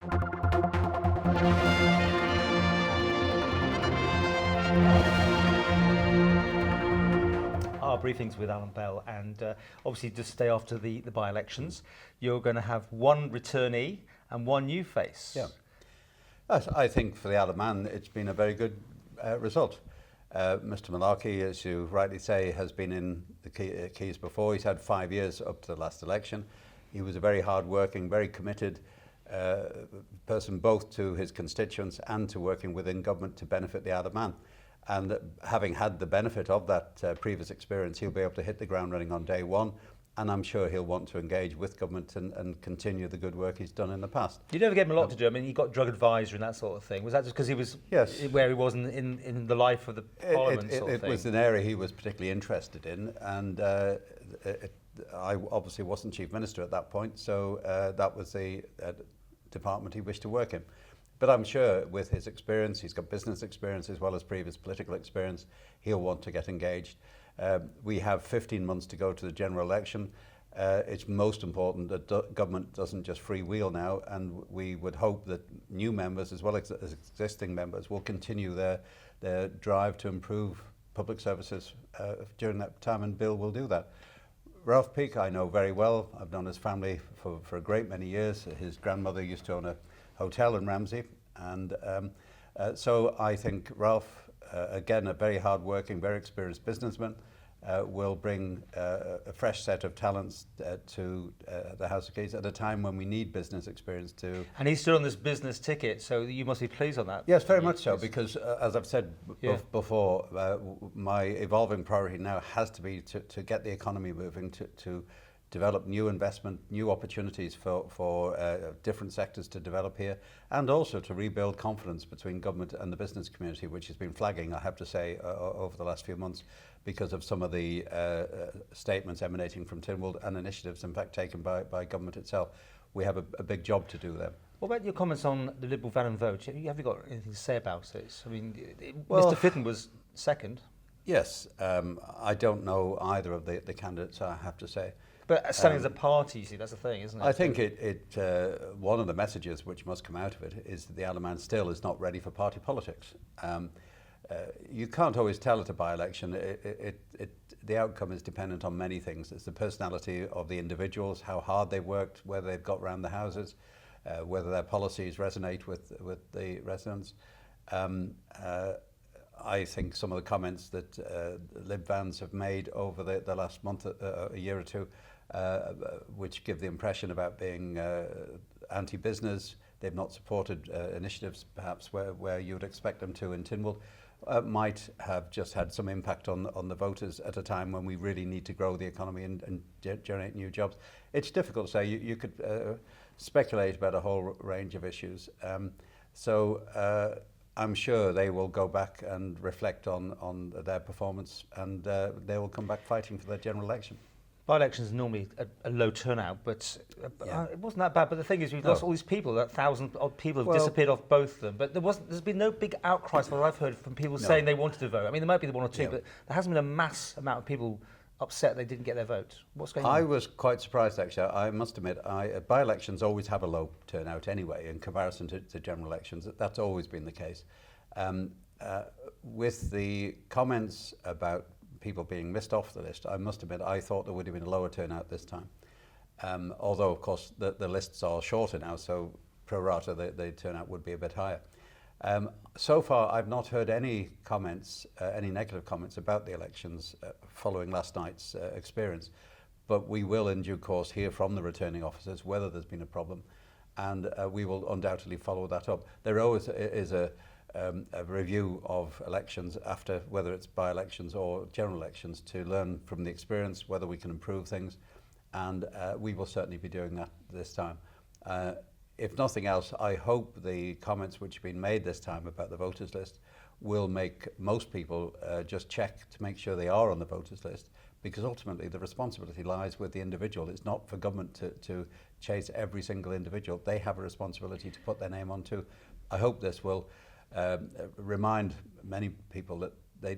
Our briefings with Allan Bell, and obviously just stay after the by-elections. You're going to have one returnee and one new face. Yeah. I think for the Isle of Man, it's been a very good result. Mr. Malarkey, as you rightly say, has been in the Keys before. He's had 5 years up to the last election. He was a very hard-working, very committed person, both to his constituents and to working within government to benefit the Isle of Man. And having had the benefit of that previous experience, he'll be able to hit the ground running on day one. And I'm sure he'll want to engage with government and continue the good work he's done in the past. You never gave him a lot to do. I mean, he got drug advisor and that sort of thing. Was that just because he was where he was in the life of the Parliament sort of thing? It was an area he was particularly interested in, and I obviously wasn't Chief Minister at that point, so that was the department he wished to work in. But I'm sure with his experience, he's got business experience as well as previous political experience, he'll want to get engaged. We have 15 months to go to the general election. It's most important that government doesn't just freewheel now, and we would hope that new members as well as existing members will continue their drive to improve public services during that time, and Bill will do that. Ralph Peake I know very well. I've known his family for a great many years. His grandmother used to own a hotel in Ramsey, and so I think Ralph, again a very hard-working, very experienced businessman, will bring a fresh set of talents to the House of Keys at a time when we need business experience to... And he's still on this business ticket, so you must be pleased on that. Yes, very much so, because as I've said before, my evolving priority now has to be to get the economy moving, to develop new investment, new opportunities for different sectors to develop here, and also to rebuild confidence between government and the business community, which has been flagging, I have to say, over the last few months because of some of the statements emanating from Tynwald and initiatives, in fact, taken by government itself. We have a big job to do there. What about your comments on the Liberal van and vote? Have you got anything to say about it? I mean, Mr. Fitton was second. Yes, I don't know either of the candidates, I have to say. But standing as a party, you see, that's the thing, isn't it? I think one of the messages which must come out of it is that the Isle of Man still is not ready for party politics. You can't always tell at a by-election. The outcome is dependent on many things. It's the personality of the individuals, how hard they've worked, whether they've got round the houses, whether their policies resonate with the residents. I think some of the comments that Lib Vans have made over the last month, a year or two, which give the impression about being anti-business. They've not supported initiatives perhaps where you would expect them to in Tynwald, might have just had some impact on the voters at a time when we really need to grow the economy and generate new jobs. It's difficult to say. You could speculate about a whole range of issues. I'm sure they will go back and reflect on their performance, and they will come back fighting for their general election. By-elections are normally a low turnout, but it wasn't that bad. But the thing is, we've lost all these people. That 1,000-odd people have disappeared off both of them. But there's been no big outcries from what I've heard from people saying they wanted to vote. I mean, there might be the one or two, but there hasn't been a mass amount of people upset they didn't get their vote. What's going on? I was quite surprised, actually. I must admit, by-elections always have a low turnout anyway in comparison to general elections. That's always been the case. With the comments about people being missed off the list, I must admit I thought there would have been a lower turnout this time. Although, of course, the lists are shorter now, so pro rata the turnout would be a bit higher. So far, I've not heard any comments, any negative comments about the elections following last night's experience. But we will, in due course, hear from the returning officers whether there's been a problem, and we will undoubtedly follow that up. There always is a review of elections after, whether it's by-elections or general elections, to learn from the experience whether we can improve things, and we will certainly be doing that this time. If nothing else, I hope the comments which have been made this time about the voters list will make most people just check to make sure they are on the voters list, because ultimately the responsibility lies with the individual. It's not for government to chase every single individual. They have a responsibility to put their name on too. I hope this will remind many people that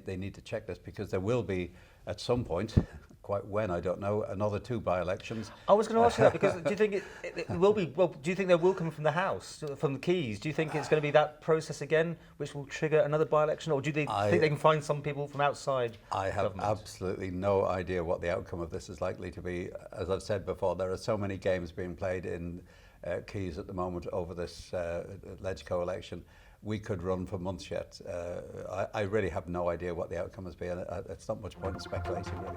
they need to check this, because there will be, at some point, quite when, I don't know, another 2 by-elections. I was going to ask you that, because do you think it will be, well, do you think they will come from the House, from the Keys? Do you think it's going to be that process again which will trigger another by-election, or do you think they can find some people from outside I have government? absolutely no idea what the outcome of this is likely to be. As I've said before, there are so many games being played in Keys at the moment over this LegCo election. We could run for months yet. I really have no idea what the outcome has been. It's not much point in speculating, really.